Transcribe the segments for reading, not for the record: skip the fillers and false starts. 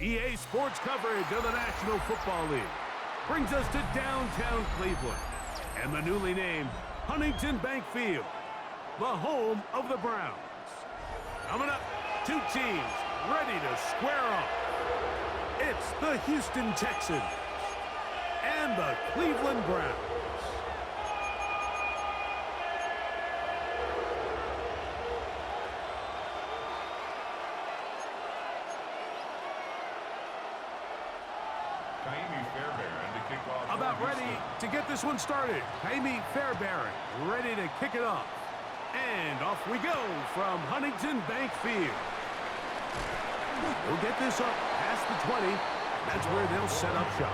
EA Sports coverage of the National Football League brings us to downtown Cleveland and the newly named Huntington Bank Field, the home of the Browns. Coming up, two teams ready to square off. It's the Houston Texans and the Cleveland Browns. About ready to get this one started. Amy Fairbairn ready to kick it off. And off we go from Huntington Bank Field. We'll get this up past the 20. That's where they'll set up shop.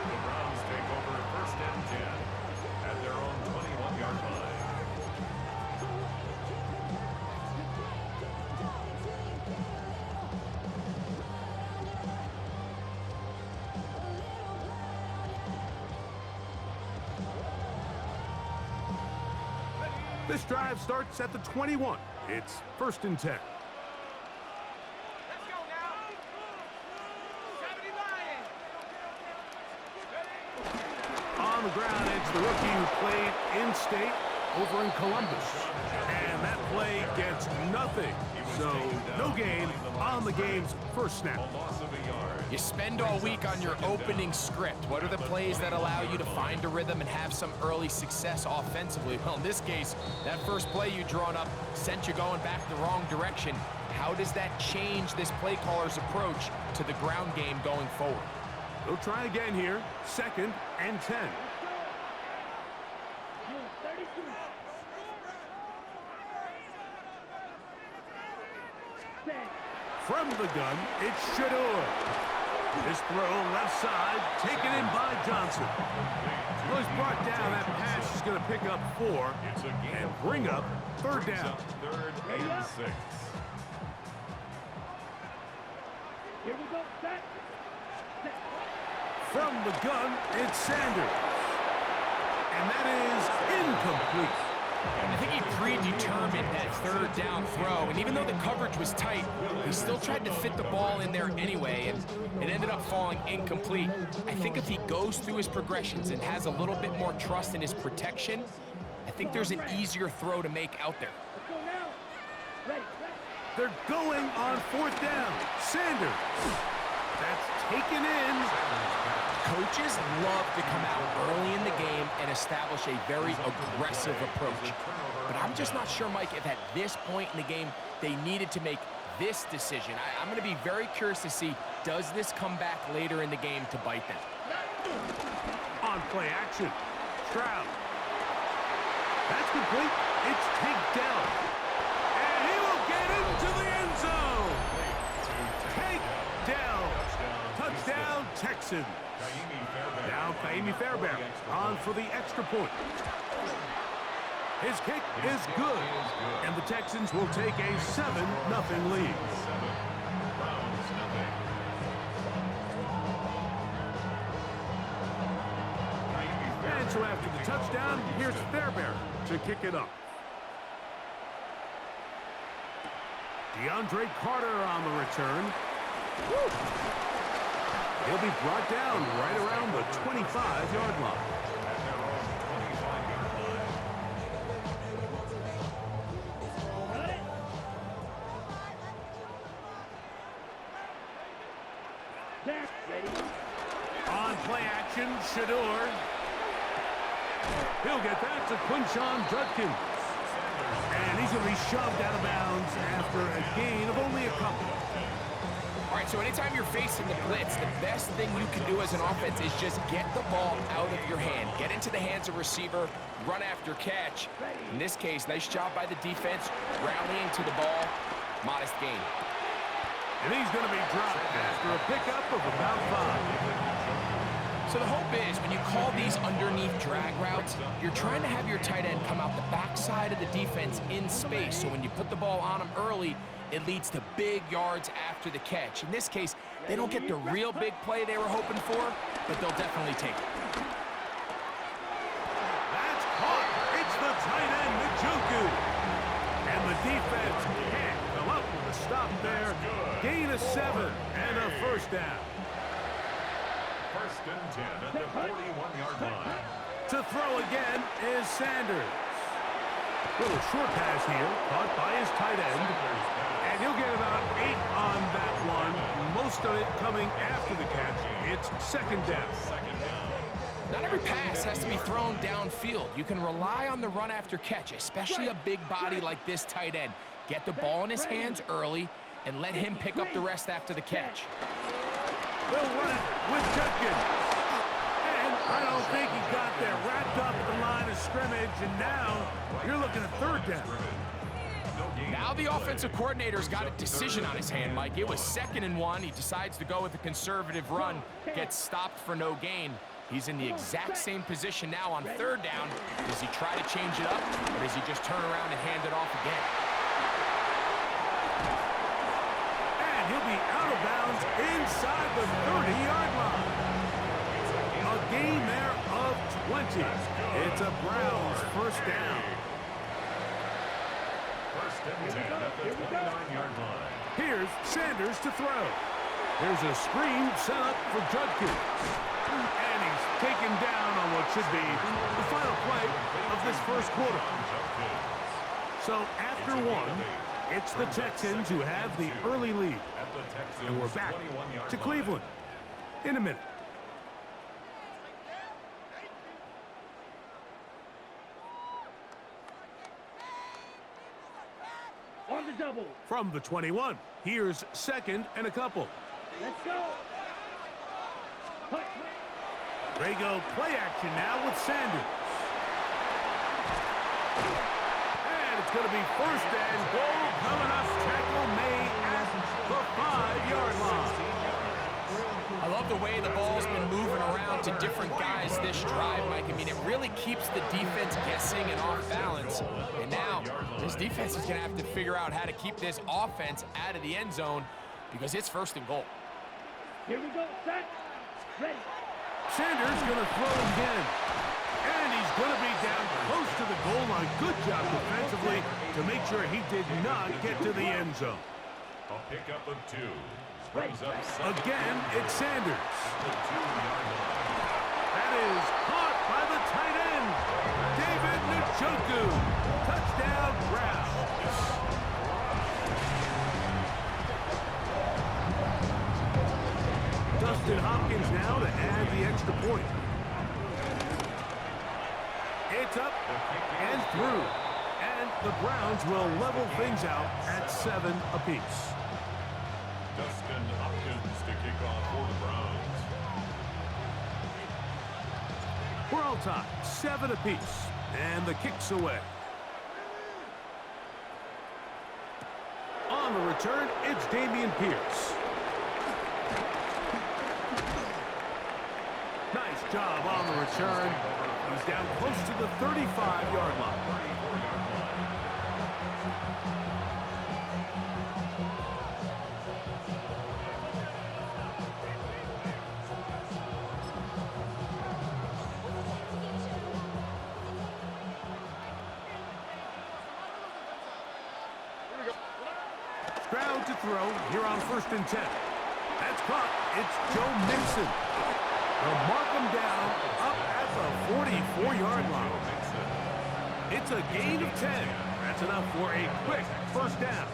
The Browns take over first and 10 at their own 21-yard line. This drive starts at the 21. It's first and 10. Let's go now. 79. On the ground, it's the rookie who played in-state over in Columbus. And that play gets nothing. So, no gain on the game's first snap. You spend all week on your opening script. What are the plays that allow you to find a rhythm and have some early success offensively? Well, in this case, that first play you drawn up sent you going back the wrong direction. How does that change this play caller's approach to the ground game going forward? They'll try again here, second and 10. From the gun, it's Shador. This throw left side, taken in by Johnson. Well, he's brought down. That pass is going to pick up 4 and bring up third down. Third and 6. Here we go. Set. From the gun, it's Sanders. And that is incomplete. I think he predetermined that third down throw, and even though the coverage was tight, he still tried to fit the ball in there anyway, and it ended up falling incomplete. I think if he goes through his progressions and has a little bit more trust in his protection, I think there's an easier throw to make out there. Let's go now. Ready. They're going on fourth down. Sanders. That's taken in. Coaches love to come out early in the game and establish a very aggressive approach. But I'm just not sure, Mike, if at this point in the game they needed to make this decision. I'm going to be very curious to see, does this come back later in the game to bite them? On play action. Stroud. That's complete. It's takedown. And he will get into the end zone. Takedown. Touchdown, Texans. Now Amy Fairbairn on for the extra point. His kick is good, and the Texans will take a 7-0 lead. And so after the touchdown, here's Fairbairn to kick it off. DeAndre Carter on the return. Woo! He'll be brought down right around the 25-yard line. On play action, Shador. He'll get that to Quinshon Judkins. And he's going to be shoved out of bounds after a gain of only a couple. All right, so anytime you're facing the blitz, the best thing you can do as an offense is just get the ball out of your hand. Get into the hands of receiver, run after catch. In this case, nice job by the defense, rallying to the ball, modest gain. And he's going to be dropped after a pickup of about 5. So the hope is when you call these underneath drag routes, you're trying to have your tight end come out the backside of the defense in space. So when you put the ball on him early, it leads to big yards after the catch. In this case, they don't get the real big play they were hoping for, but they'll definitely take it. That's caught. It's the tight end, Njoku. And the defense can't come up with a stop there. Gain of 7 and first down. First and 10 at the 41-yard line. To throw again is Sanders. Little short pass here, caught by his tight end. And he'll get about 8 on that one. Most of it coming after the catch. It's second down. Not every pass has to be thrown downfield. You can rely on the run after catch, especially a big body like this tight end. Get the ball in his hands early and let him pick up the rest after the catch. They'll run it with Judkins. And I don't think he got there. Wrapped up at the line of scrimmage, and now you're looking at third down. Now the offensive coordinator's got a decision on his hand, Mike. It was 2nd and 1. He decides to go with a conservative run, gets stopped for no gain. He's in the exact same position now on 3rd down. Does he try to change it up, or does he just turn around and hand it off again? And he'll be out of bounds inside the 30-yard line. A gain there of 20. It's a Browns first down. First and 10 at the 29-yard line. Here's Sanders to throw. There's a screen set up for Judkins. And he's taken down on what should be the final play of this first quarter. So after one, it's the Texans who have the early lead. And we're back to Cleveland in a minute. On the double. From the 21, here's 2nd and a couple. Let's go. They go play action now with Sanders. And it's going to be first and goal coming up. Tackle made at the 5-yard line. I love the way the ball's been moving around to different guys this drive, Mike. I mean, it really keeps the defense guessing and off balance. And now this defense is going to have to figure out how to keep this offense out of the end zone because it's 1st and goal. Here we go. Set. Ready. Sanders going to throw again. And he's going to be down close to the goal line. Good job defensively to make sure he did not get to the end zone. A pickup of 2. Brings up Again, it's Sanders. the 2-yard line. That is caught by the tight end, David Njoku. Touchdown, Browns. Dustin Hopkins now to add the extra point. It's up and through. And the Browns will level things out at 7 apiece. Dustin Hopkins to kick off for the Browns. We're all tied, 7 apiece. And the kick's away. On the return, it's Dameon Pierce. Nice job on the return. He's down close to the 35-yard line. Stroud to throw here on 1st and 10. That's caught. It's Joe Mixon. They'll mark him down up at the 44-yard line. It's a gain of 10. That's enough for a quick first down.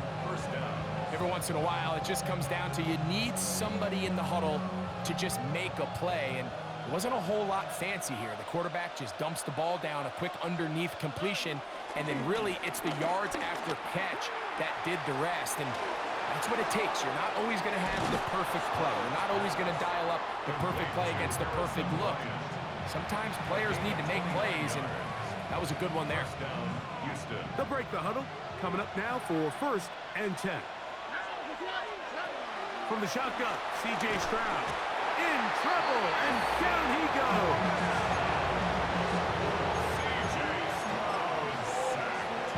Every once in a while, it just comes down to you need somebody in the huddle to just make a play. And it wasn't a whole lot fancy here. The quarterback just dumps the ball down, a quick underneath completion, and then really it's the yards after catch that did the rest. And that's what it takes. You're not always going to have the perfect play. You're not always going to dial up the perfect play against the perfect look. Sometimes players need to make plays, and that was a good one there. They'll break the huddle. Coming up now for 1st and 10. From the shotgun, C.J. Stroud. In trouble, and down he goes. C.J. Stroud sacked.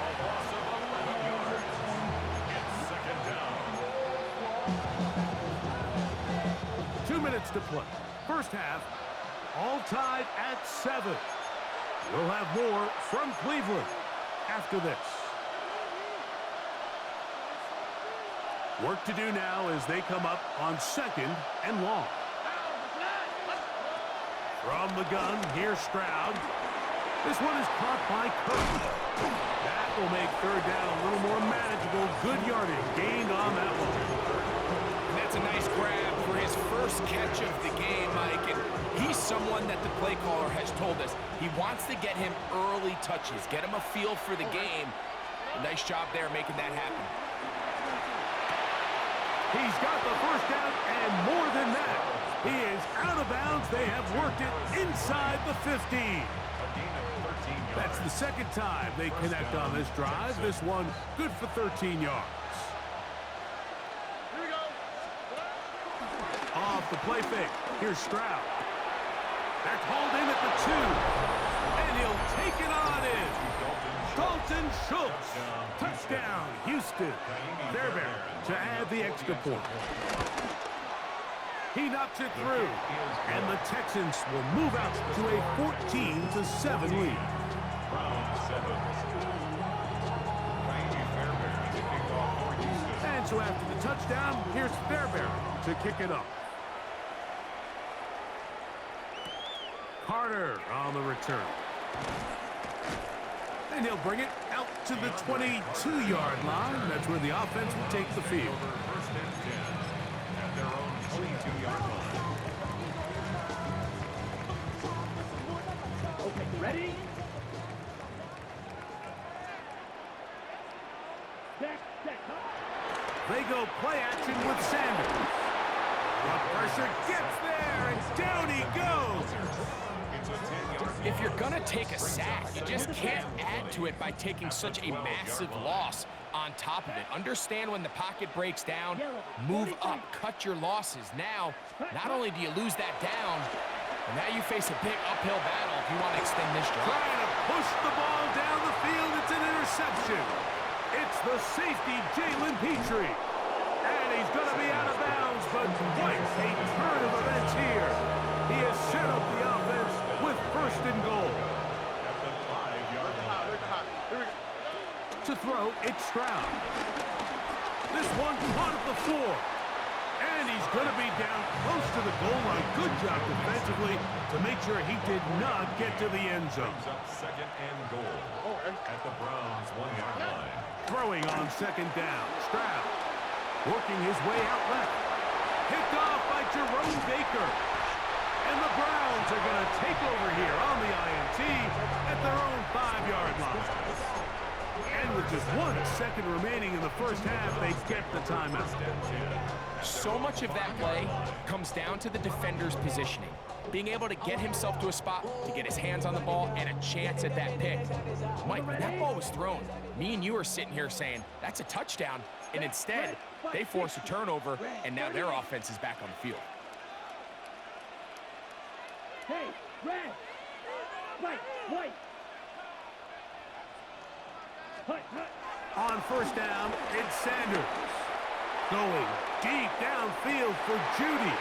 A loss of 11 yards. It's 2nd down. 2 minutes to play. First half, all tied at 7. We'll have more from Cleveland after this. Work to do now as they come up on 2nd and long. From the gun, here's Stroud. This one is caught by Kirk. That will make 3rd down a little more manageable. Good yardage gained on that one. And that's a nice grab for his first catch of the game, Mike. And he's someone that the play caller has told us he wants to get him early touches, get him a feel for the game. A nice job there making that happen. He's got the 1st down and more than that. He is out of bounds. They have worked it inside the 15. That's the 2nd time they connect on this drive. This one good for 13 yards. Here we go. Off the play fake. Here's Stroud. That's hauled in at the 2. And he'll take it on in. Dalton Schultz. Touchdown, Houston. Fairbairn to add the extra point. He knocks it through. And the Texans will move out to a 14-7 lead. And so after the touchdown, here's Fairbairn to kick it up. Carter on the return. And he'll bring it out to the 22-yard line. That's where the offense will take the field. First and 10 at their own 22-yard line. Okay, ready? Set. They go play action with Sanders. The pressure gets there, and down he goes. It's a 10-yard. If you're going to take a sack, you just can't add to it by taking such a massive loss on top of it. Understand when the pocket breaks down, move up, cut your losses. Now, not only do you lose that down, but now you face a big uphill battle if you want to extend this drive. Trying to push the ball down the field. It's an interception. It's the safety, Jalen Petrie. And he's going to be out of bounds, but quite a turn of events here. He has set up the offense with 1st and goal. At the 5-yard line. To throw, it's Stroud. This one caught at the 4. And he's going to be down close to the goal line. Good job defensively to make sure he did not get to the end zone. Brings up 2nd and goal at the Browns' 1-yard line. Throwing on 2nd down. Stroud working his way out left. Picked off by Jerome Baker. And the Browns are going to take over here on the INT at their own 5-yard line. And with just 1 second remaining in the first half, they get the timeout. So much of that play comes down to the defender's positioning. Being able to get himself to a spot, to get his hands on the ball, and a chance at that pick. Mike, when that ball was thrown, me and you are sitting here saying, that's a touchdown. And instead, they force a turnover, and now their offense is back on the field. Hey, red. White. Hut. On 1st down, it's Sanders. Going deep downfield for Judy.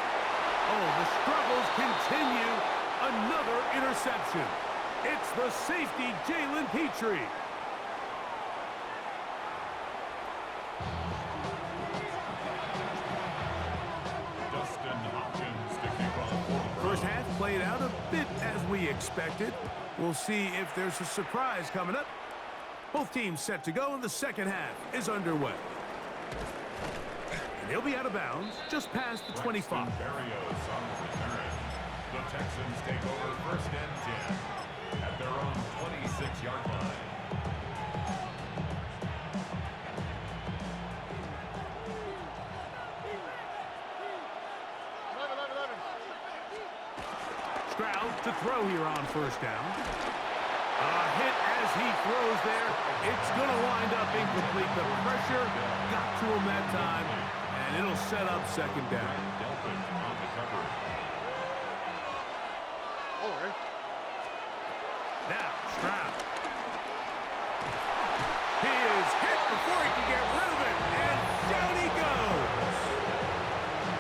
Oh, the struggles continue. Another interception. It's the safety, Jalen Petrie. First half played out a bit as we expected. We'll see if there's a surprise coming up. Both teams set to go, and the second half is underway. And he'll be out of bounds just past the 25. The Texans take over 1st and 10 at their own 26-yard line. Stroud to throw here on 1st down. A hit as he throws there. It's going to wind up incomplete. The pressure got to him that time, and it'll set up 2nd down. Delphin on the cover. Now, Stroud. He is hit before he can get rid of it, and down he goes.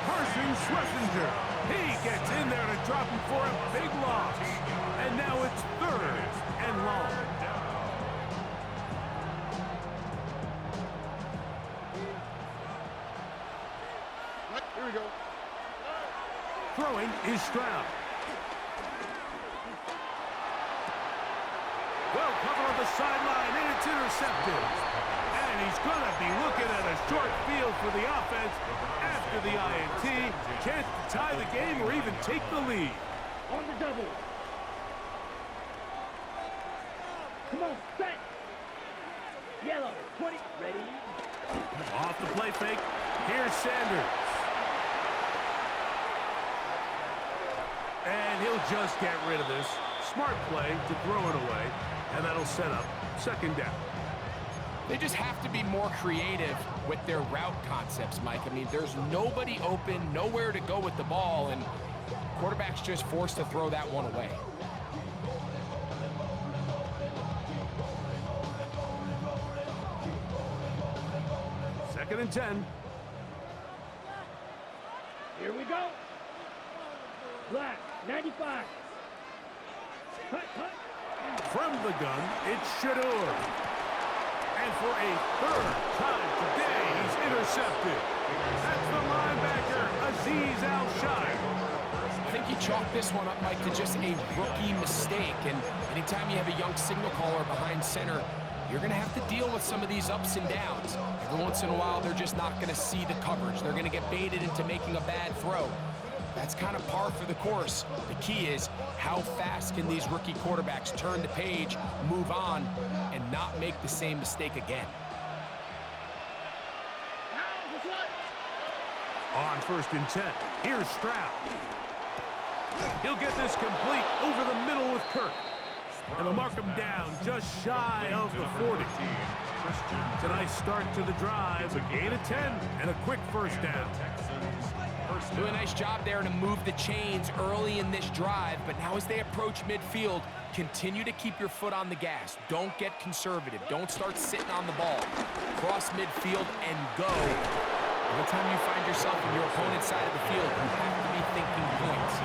Carson Schlesinger. He gets in there to drop him for a big loss. And now it's 3rd and long. we go. Throwing is Stroud. Well covered on the sideline, and it's intercepted. And he's going to be looking at a short field for the offense after the INT. Chance to tie the game or even take the lead. On the double. Come on, set. Yellow, 20, ready. Off the play fake. Here's Sanders. And he'll just get rid of this. Smart play to throw it away. And that'll set up second down. They just have to be more creative with their route concepts, Mike. I mean, there's nobody open, nowhere to go with the ball, and quarterback's just forced to throw that one away. Second and 10. Here we go. Black, 95. Cut, cut. From the gun, it's Shador. And for a third time today, he's intercepted. That's the linebacker, Azeez Al-Shire. I think you chalk this one up, Mike, to just a rookie mistake. And anytime you have a young signal caller behind center, you're going to have to deal with some of these ups and downs. Every once in a while, they're just not going to see the coverage. They're going to get baited into making a bad throw. That's kind of par for the course. The key is how fast can these rookie quarterbacks turn the page, move on, and not make the same mistake again. On first and 10, here's Stroud. He'll get this complete over the middle with Kirk. And they'll mark him down just shy of the 40. It's a nice start to the drive, a gain of 10, and a quick first down. Do a nice job there to move the chains early in this drive, but now as they approach midfield, continue to keep your foot on the gas. Don't get conservative. Don't start sitting on the ball. Cross midfield and go. Every time you find yourself in your opponent's side of the field, you have to be thinking points.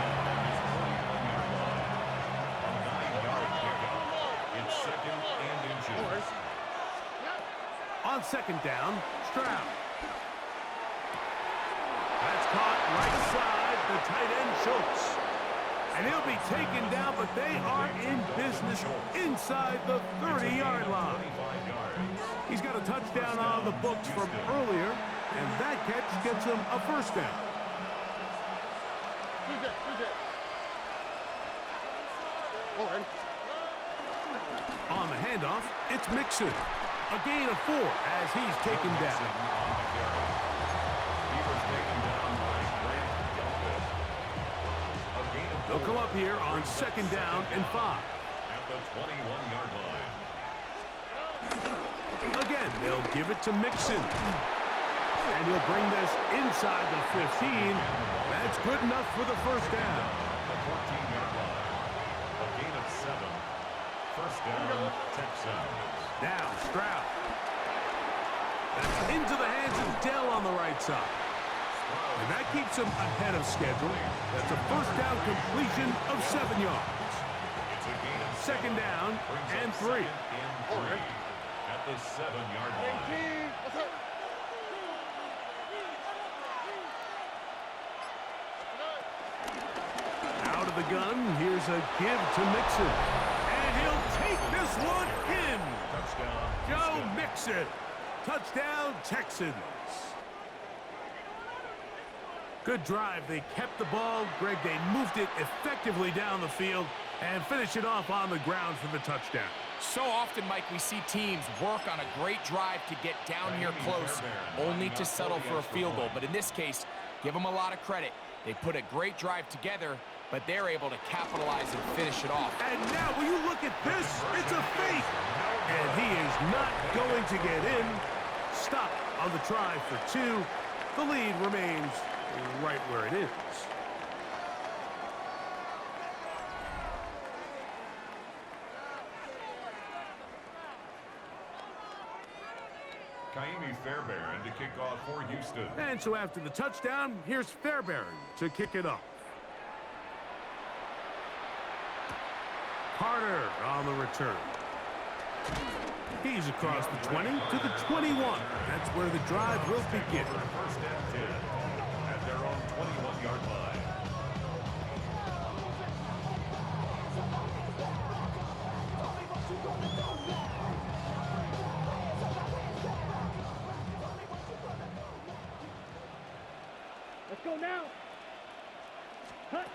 It's second and inches. On second down, Stroud. That's caught right side, the tight end Schultz. And he'll be taken down, but they are in business inside the 30-yard line. He's got a touchdown on the books from earlier, and that catch gets him a first down. On the handoff, it's Mixon. A gain of 4 as he's taken down. They'll come up here on second down and 5. At the 21-yard line. Again, they'll give it to Mixon. And he'll bring this inside the 15. That's good enough for the first down. The 14-yard line. A gain of 7. First down, Texans. Now Stroud. That's into the hands of Dell on the right side. And that keeps him ahead of schedule. That's a first down completion of 7 yards. Second down and 3. At the 7-yard line. Out of the gun, here's a give to Mixon. And he'll take this one in. Touchdown. Joe Mixon. Touchdown, Texans. Good drive. They kept the ball. Greg, they moved it effectively down the field and finish it off on the ground for the touchdown. So often, Mike, we see teams work on a great drive to get down here close, only to settle for a field goal. But in this case, give them a lot of credit. They put a great drive together, but they're able to capitalize and finish it off. And now, will you look at this? It's a fake. And he is not going to get in. Stop on the try for 2. The lead remains right where it is. Kaimi Fairbairn to kick off for Houston. And so after the touchdown, here's Fairbairn to kick it off. Carter on the return. He's across the 20 to the 21. That's where the drive will begin. First and 10 at their own Let's go now. Cut.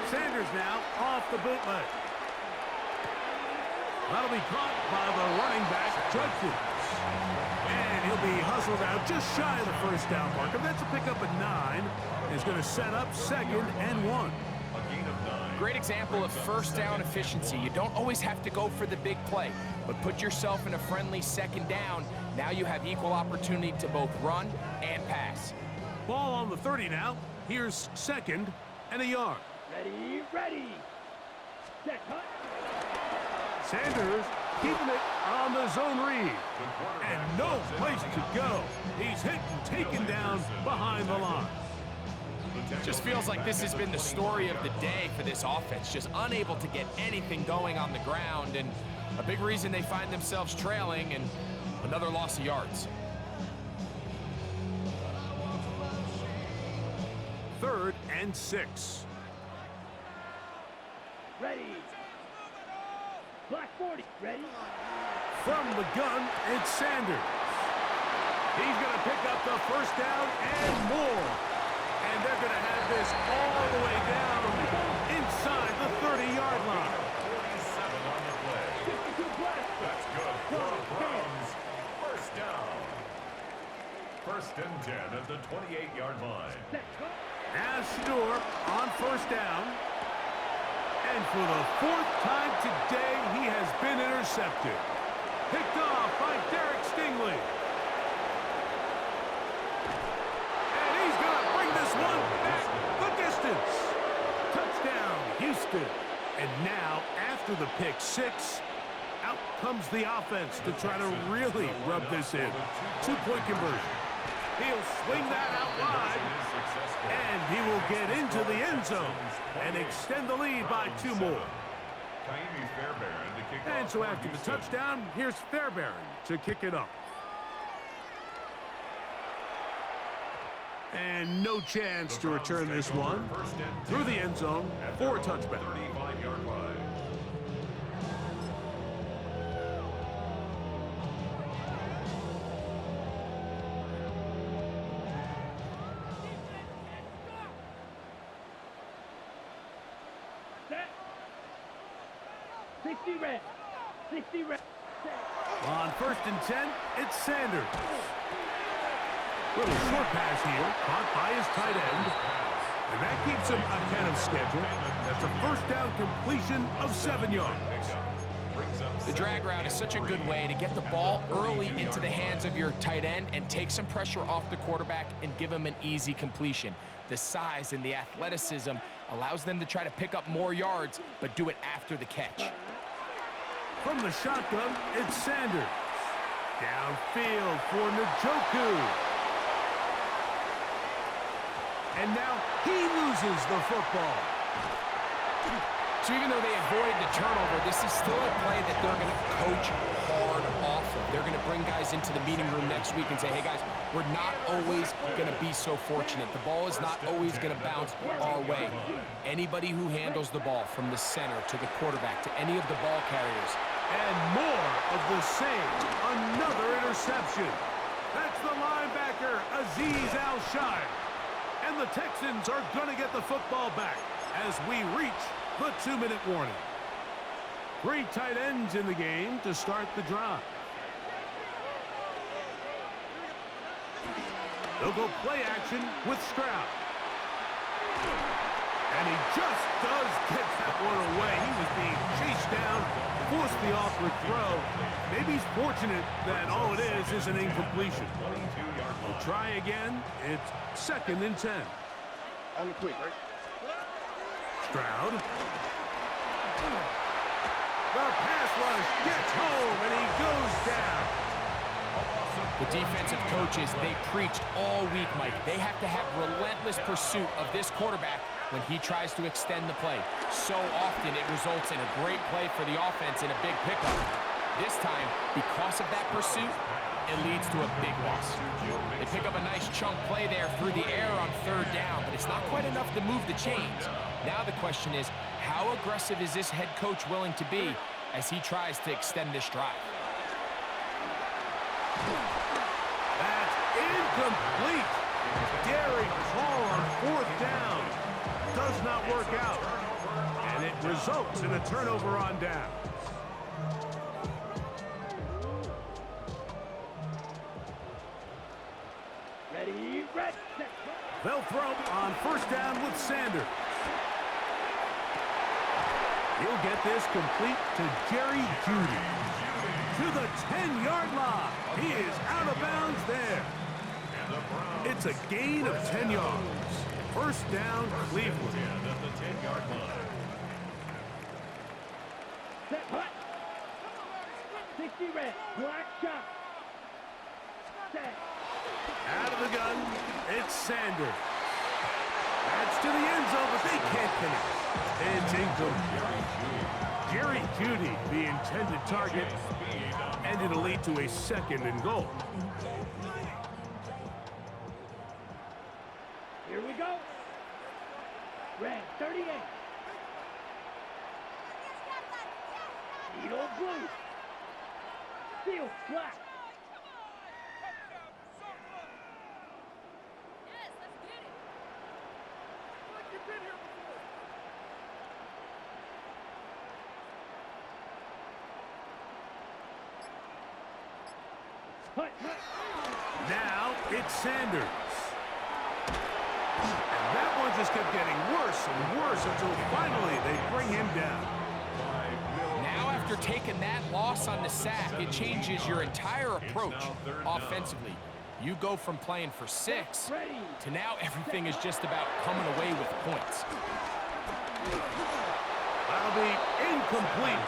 Sanders now off the bootleg. That'll be caught by the running back, Judkins. And he'll be hustled out just shy of the first down marker. That's a pickup at 9. Is going to set up 2nd and 1. A gain of 9. Great example of first down efficiency. You don't always have to go for the big play, but put yourself in a friendly 2nd down. Now you have equal opportunity to both run and pass. Ball on the 30 now. Here's 2nd and a yard. Ready, ready. Set, cut. Sanders keeping it on the zone read. And no place to go. He's hit and taken down behind the line. Just feels like this has been the story of the day for this offense. Just unable to get anything going on the ground, and a big reason they find themselves trailing, and another loss of yards. 3rd and 6. Ready. Black 40. Ready. From the gun, it's Sanders. He's going to pick up the first down and more. And they're going to have this all the way down inside the 30-yard line. 47 on the play. 52 black. That's good for the Browns. First down. 1st and 10 at the 28-yard line. Set, cut. Now Shador on first down. And for the 4th time today, he has been intercepted. Picked off by Derek Stingley. And he's going to bring this one back the distance. Touchdown, Houston. And now, after the pick 6, out comes the offense to try to really rub this in. 2-point conversion. He'll swing that out wide, and he will get into the end zone and extend the lead by 2 more. And so after the touchdown, here's Fairbairn to kick it up. And no chance to return this one through the end zone for a touchback. 35-yard line. Set. 60 red. 60 red. Set. On 1st and 10, it's Sanders. Little short pass here, caught by his tight end. And that keeps him ahead of schedule. That's a first down completion of 7 yards. The drag route is such a good way to get the ball early into the hands of your tight end and take some pressure off the quarterback and give him an easy completion. The size and the athleticism allows them to try to pick up more yards, but do it after the catch. From the shotgun, it's Sanders. Downfield for Njoku. And now he loses the football. So even though they avoid the turnover, this is still a play that they're going to coach hard off of. They're going to bring guys into the meeting room next week and say, hey guys, we're not always going to be so fortunate. The ball is not always going to bounce our way. Anybody who handles the ball from the center to the quarterback to any of the ball carriers. And more of the same. Another interception. That's the linebacker, Azeez Al-Shire. And the Texans are going to get the football back as we reach the 2-minute warning. 3 tight ends in the game to start the drive. They'll go play action with Stroud. And he just does get that one away. He was being chased down, forced the awkward throw. Maybe he's fortunate that all it is an incompletion. We'll try again. It's 2nd and 10. On the quick, right? Stroud. The pass rush gets home, and he goes down. The defensive coaches, they preached all week, Mike. They have to have relentless pursuit of this quarterback when he tries to extend the play. So often it results in a great play for the offense and a big pickup. This time, because of that pursuit, it leads to a big loss. They pick up a nice chunk play there through the air on 3rd down, but it's not quite enough to move the chains. Now the question is, how aggressive is this head coach willing to be as he tries to extend this drive? That's incomplete. Daring call on 4th down. Does not work out. And it results in a turnover on down. Ready, red, set, They'll throw on 1st down with Sanders. He'll get this complete to Jerry Jeudy. To the 10-yard line. He is out of bounds there. It's a gain of 10 yards. 1st down, Cleveland. At the 10-yard line. set, hut. 60 red, black shot. Set. Out of the gun, it's Sanders. That's to the end zone, but they can't connect. It's incomplete. Jerry Jeudy, the intended target, and it'll lead to a 2nd and goal. Here we go. Red, 38. Needle blue. Steel, black. Hut, hut. Now it's Sanders. And that one just kept getting worse and worse until finally they bring him down. Now after taking that loss on the sack, it changes your entire approach offensively. You go from playing for 6 Ready. to now everything is just about coming away with points. That'll be incomplete.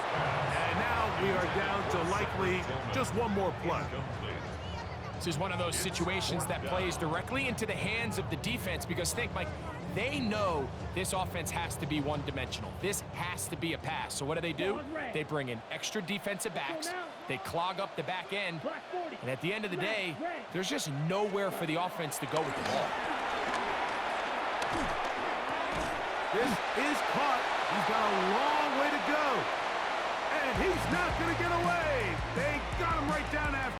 And now we are down to likely just one more play. This is one of those situations that plays directly into the hands of the defense because think, Mike, they know this offense has to be one-dimensional. This has to be a pass. So what do? They bring in extra defensive backs. They clog up the back end. Black 40. And at the end of the day, there's just nowhere for the offense to go with the ball. This is caught. He's got a long way to go. And he's not going to get away. They got him right down after